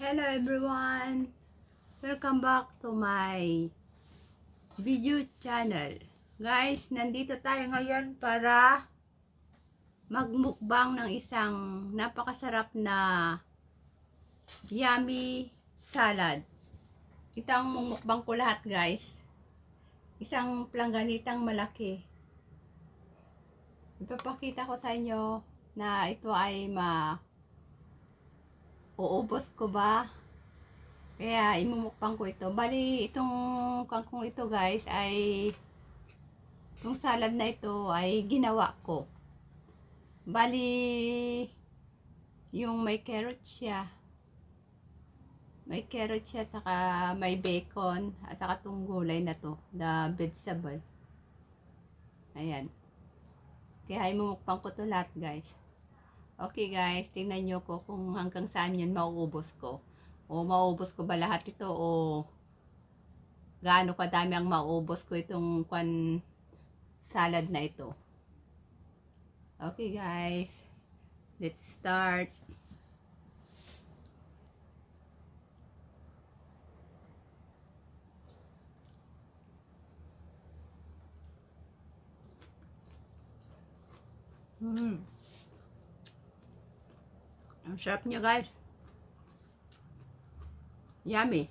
Hello everyone! Welcome back to my video channel. Guys, nandito tayo ngayon para magmukbang ng isang napakasarap na yummy salad. Ito ang mumukbang ko lahat guys. Isang plangganitang malaki. Ipapakita ko sa inyo na ito ay uubos ko ba? Kaya imumukbang ko ito. Bali, itong kangkong ito guys ay itong salad na ito ay ginawa ko. Bali, yung may carrot siya. May carrot siya, saka may bacon, at saka itong gulay na to, the vegetable. Ayan. Kaya imumukbang ko to lahat guys. Okay guys, tingnan nyo ko kung hanggang saan yun mauubos ko. O mauubos ko ba lahat ito o gaano kadami ang mauubos ko itong salad na ito. Okay guys, let's start. Ang sarap niya guys. Yummy.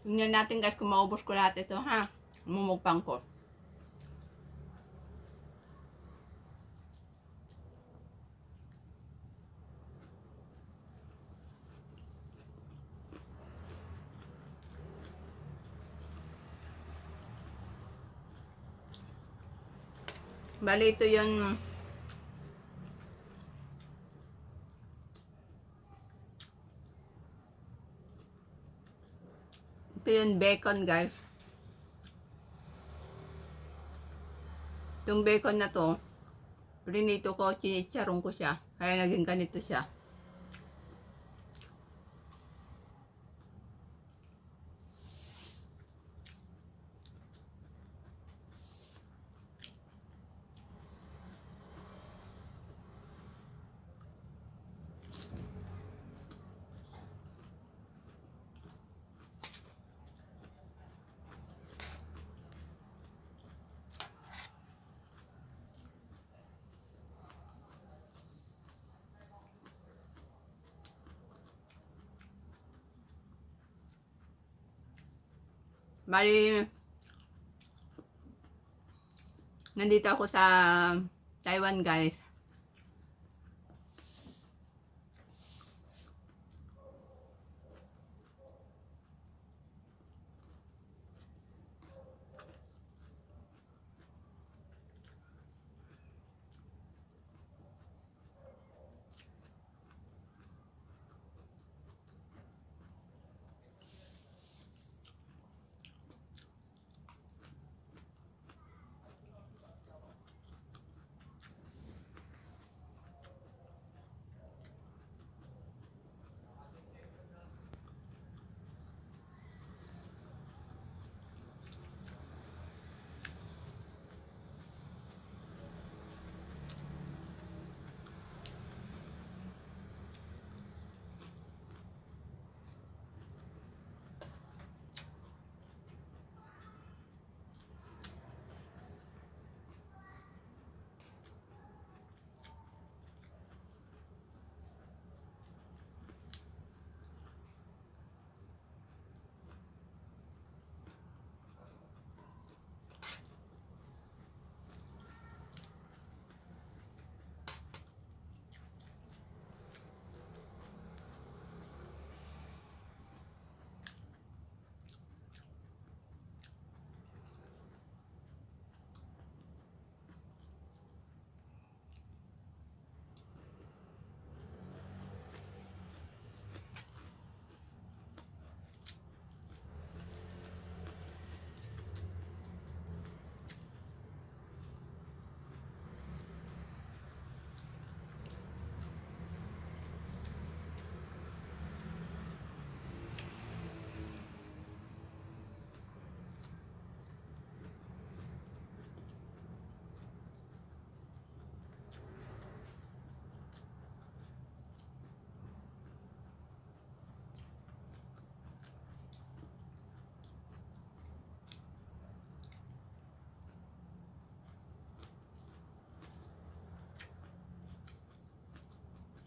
Tingnan natin guys kung maubos ko lahat ito ha. Mumukbang ko. Bali ito yung bacon guys. Itong bacon na to, prinito ko, chinicharong ko siya. Kaya naging ganito siya. Bali, nandito ako sa Taiwan guys.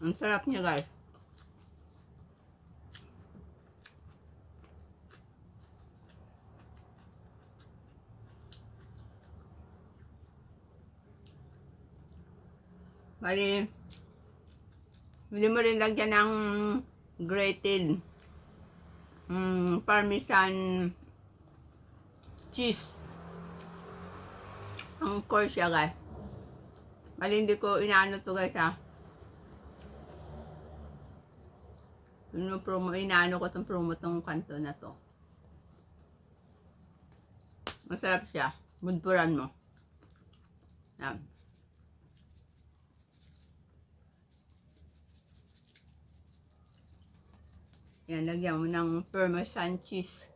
Ang sarap niya guys. Bali, hindi mo rin lagyan ng grated parmesan cheese. Ang core siya guys. Bali, hindi ko inaano to guys ha. Inaano ko tong promo tong kanto na to. Masarap siya. Budpuran mo. Yan. Yan, lagyan mo ng parmesan cheese.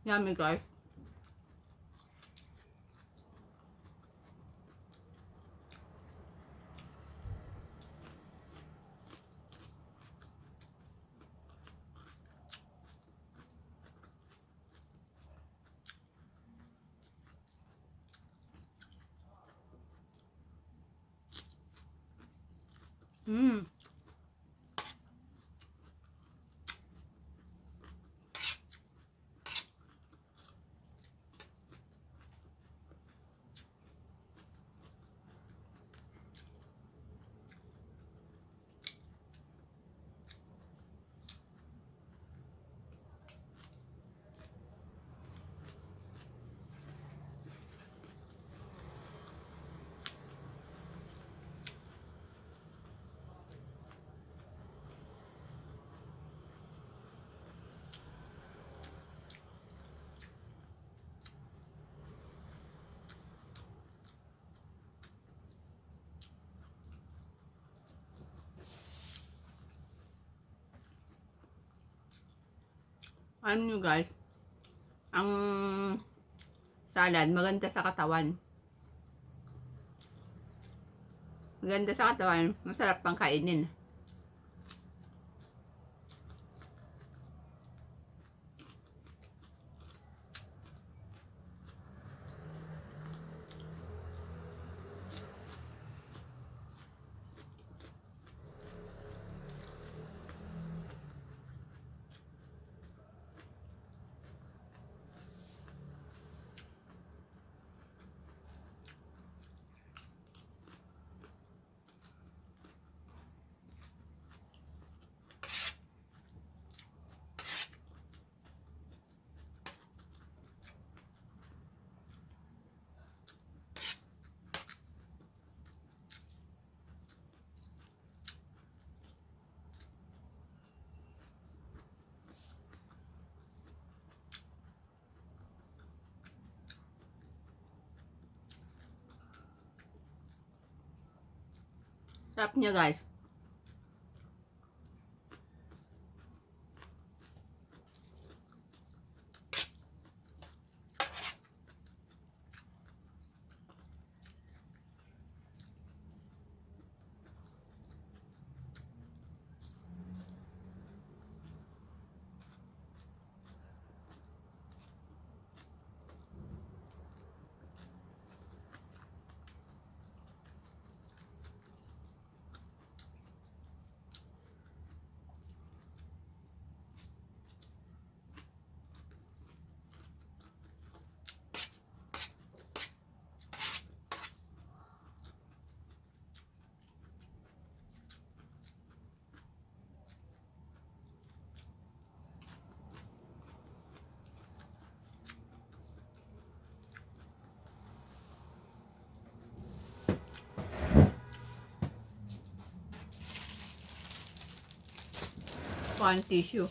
Yummy guys. Mmm. Ano nyo guys, ang salad maganda sa katawan. Maganda sa katawan, masarap pang kainin. Sarap niya guys. Pan tissue.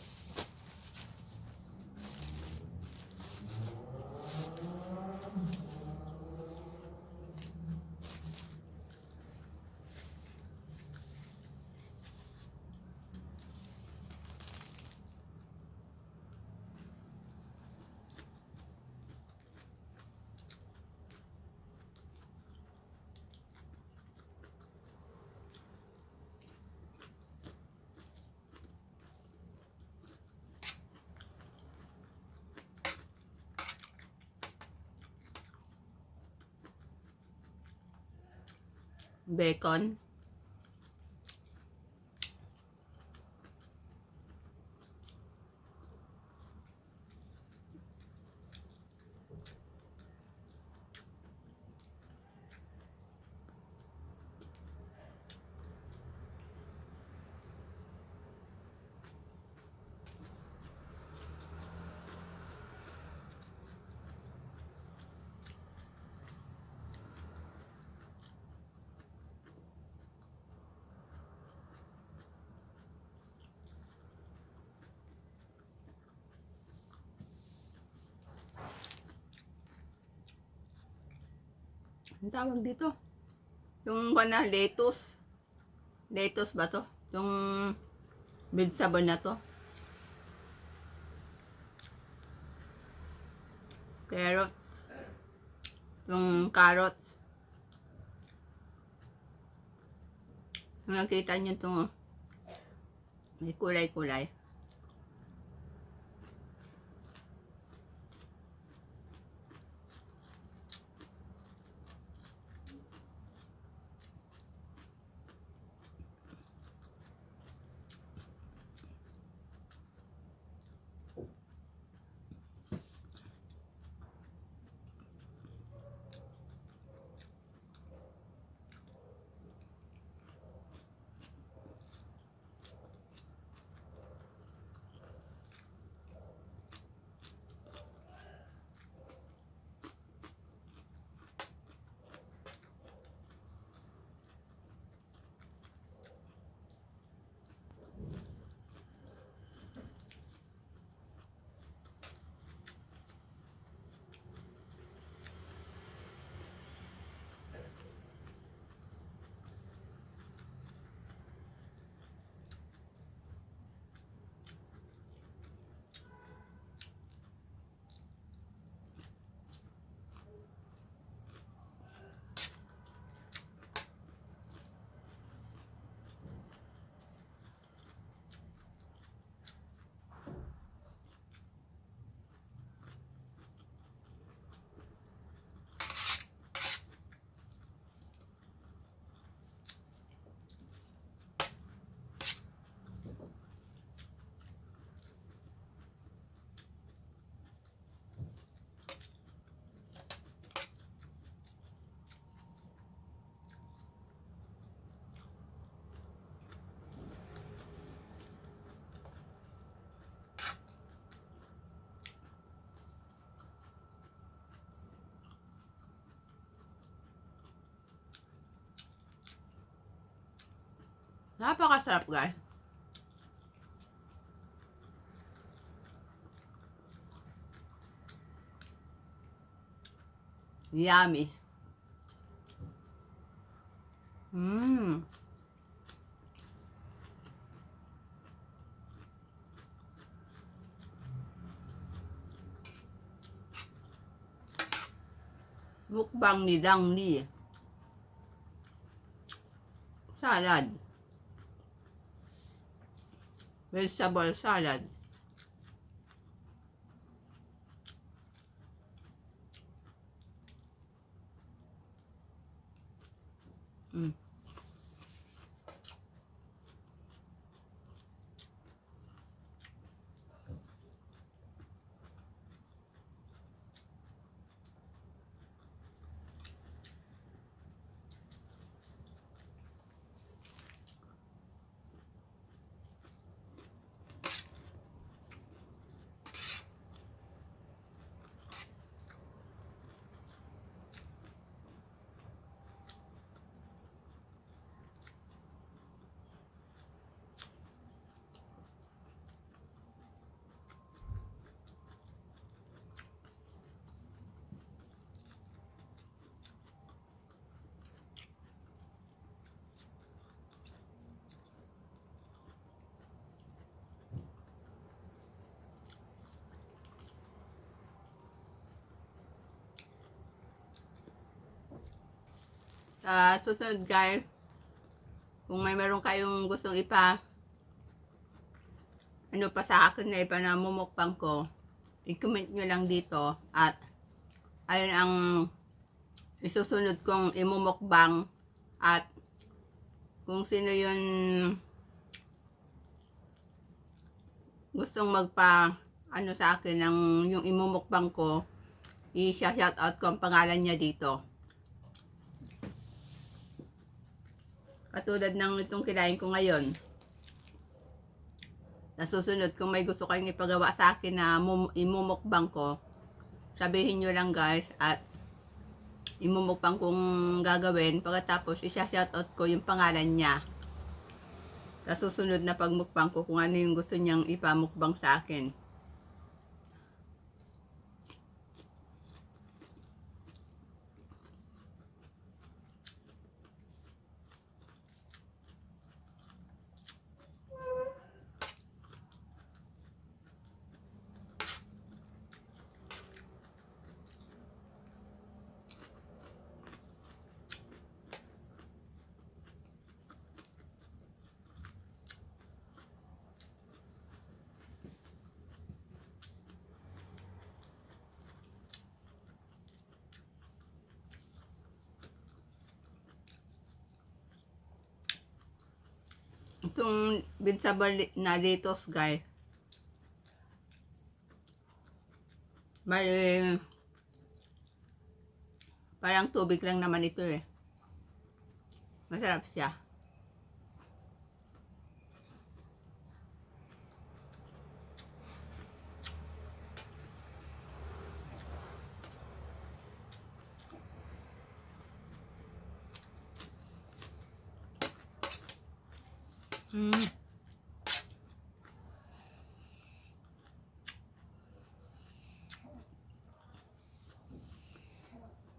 Bacon. Ang tawag dito? Yung lettuce. Lettuce ba to? Yung vegetable na to. Carrots. Yung carrots. Nakita nyo to. May kulay-kulay. Napakasarap, guys. Yummy. Mukbang ni Dang Li. Salad. Vegetable salad. susunod guys, kung may meron kayong gustong ano pa sa akin na ipanamumukbang ko, i-comment nyo lang dito at ayun ang isusunod kong imumukbang at kung sino yun gustong ano sa akin ng yung imumukbang ko, i-shoutout ko ang pangalan niya dito. Katulad ng itong kilain ko ngayon. Sa susunod, kung may gusto kayong ipagawa sa akin na imumukbang ko, sabihin nyo lang guys at imumukbang kong gagawin. Pagkatapos, isa-shoutout ko yung pangalan niya. Sa susunod na pagmukbang ko kung ano yung gusto niyang ipamukbang sa akin. Itong vegetable na lettuce guys, may parang tubig lang naman ito eh. Masarap siya.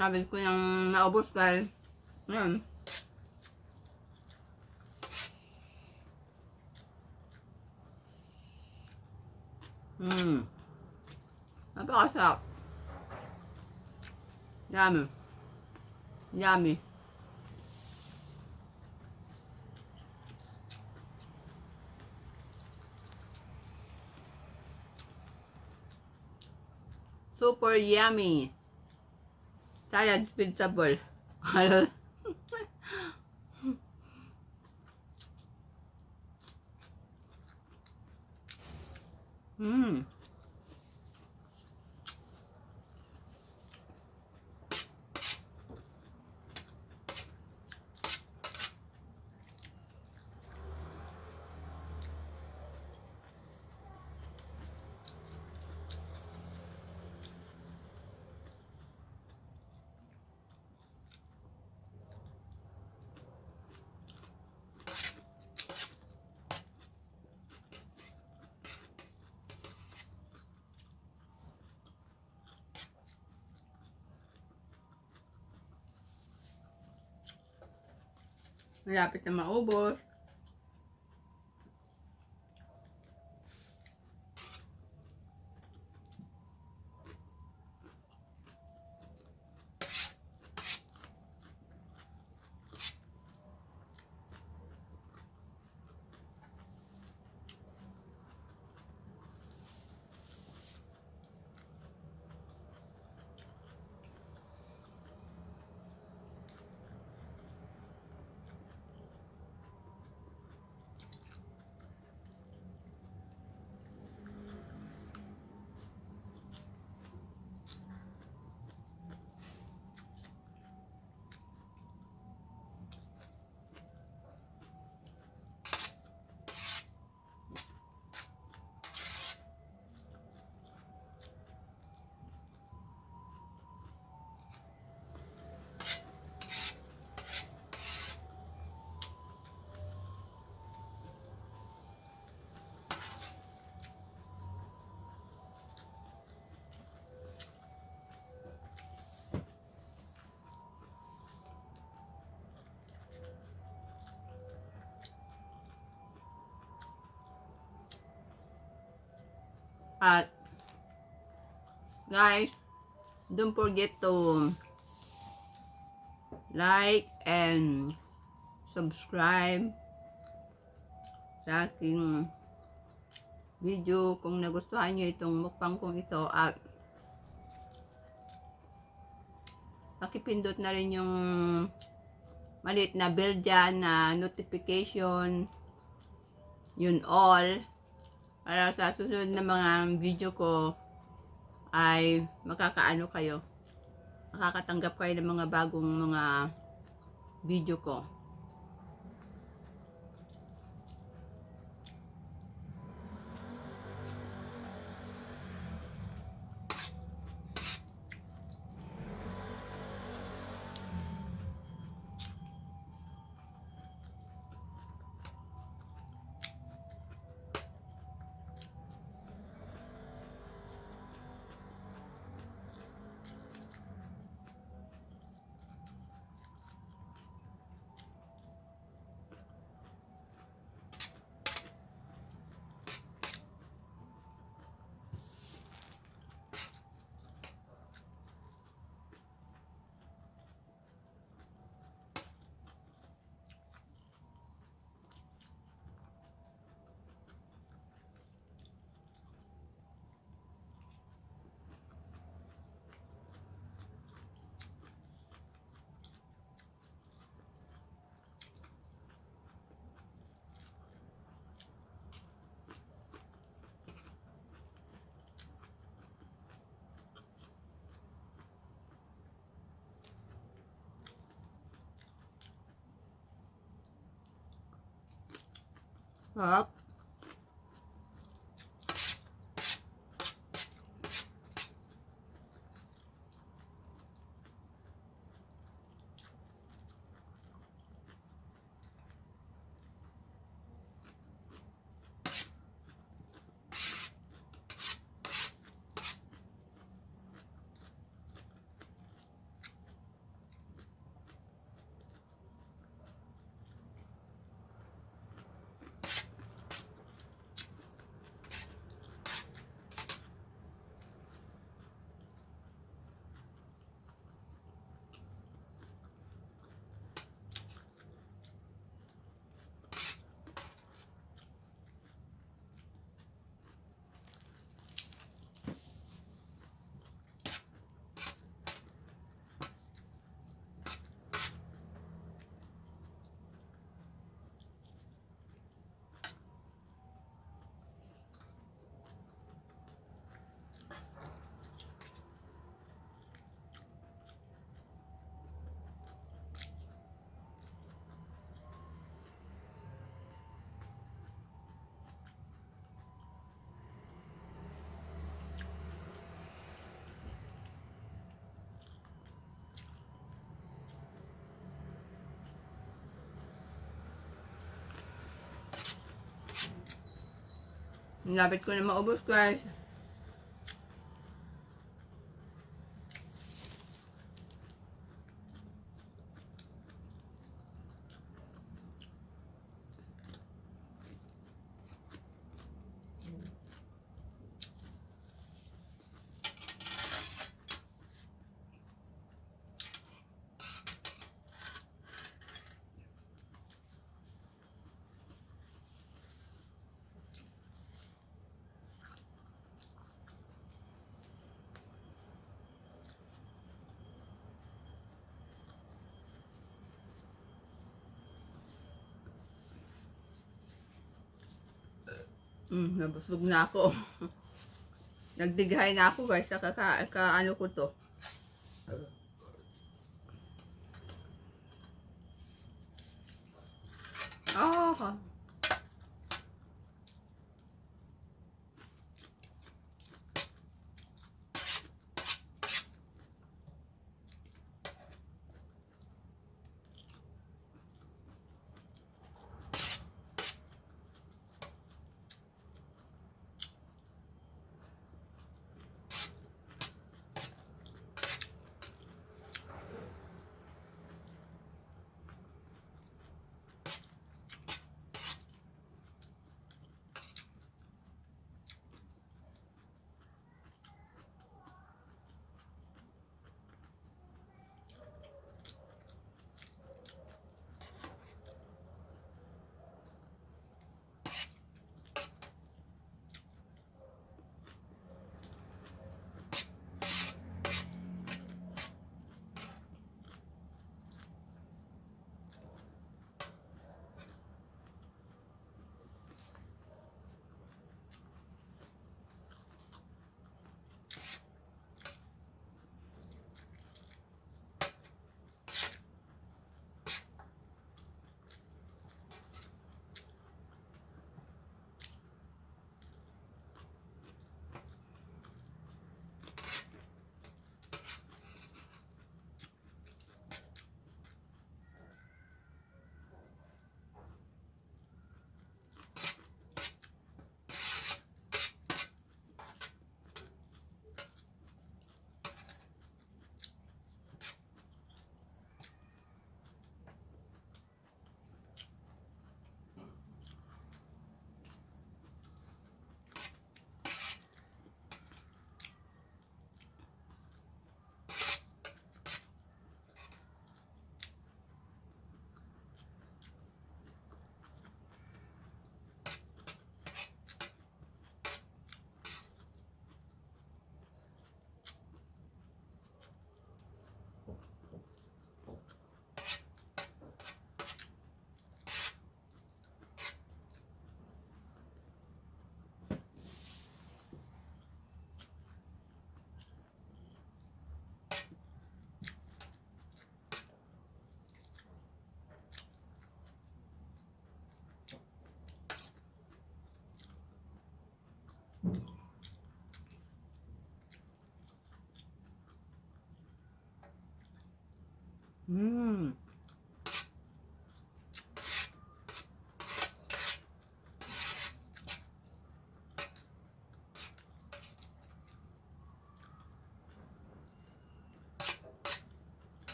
Sabi ko yung naubos guys. Ngayon. Napakasarap. Yummy. Yummy. Super yummy. Salad vegetable. Malapit na maubos. At guys, don't forget to like and subscribe sa aking video kung nagustuhan nyo itong mukbang kong ito, at pakipindot na rin yung maliit na bell dyan na notification, yun all, para sa susunod na mga video ko ay makakaano kayo, makakatanggap kayo ng mga bagong mga video ko. Sarap. Lapit ko na maubos, guys. Nabusog na ako. Nagdighay na ako, guys, sa ano ko to. Oh,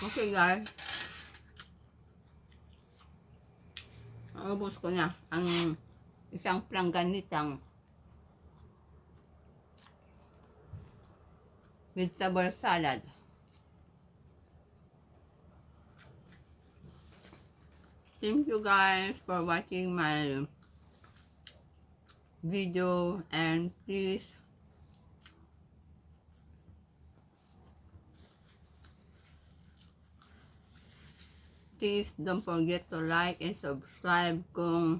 Okay guys, ubos ko na ang isang planganitang vegetable salad. Thank you guys for watching my video, and please don't forget to like and subscribe kung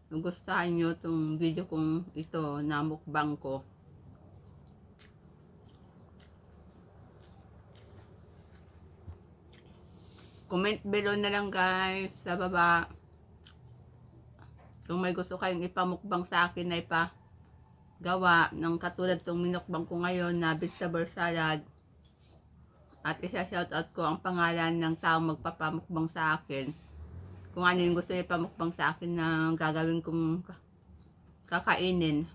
nagustuhan nyo itong video kong ito na mukbang ko. Comment below na lang guys sa baba kung may gusto kayong ipamukbang sa akin na ipagawa ng katulad itong minukbang ko ngayon na vegetable salad. At isa-shoutout ko ang pangalan ng taong magpapamukbang sa akin. Kung ano yung gusto niya ipamukbang sa akin na gagawin kong kakainin.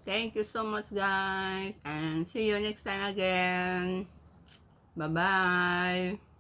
Thank you so much guys, and see you next time again. Bye-bye.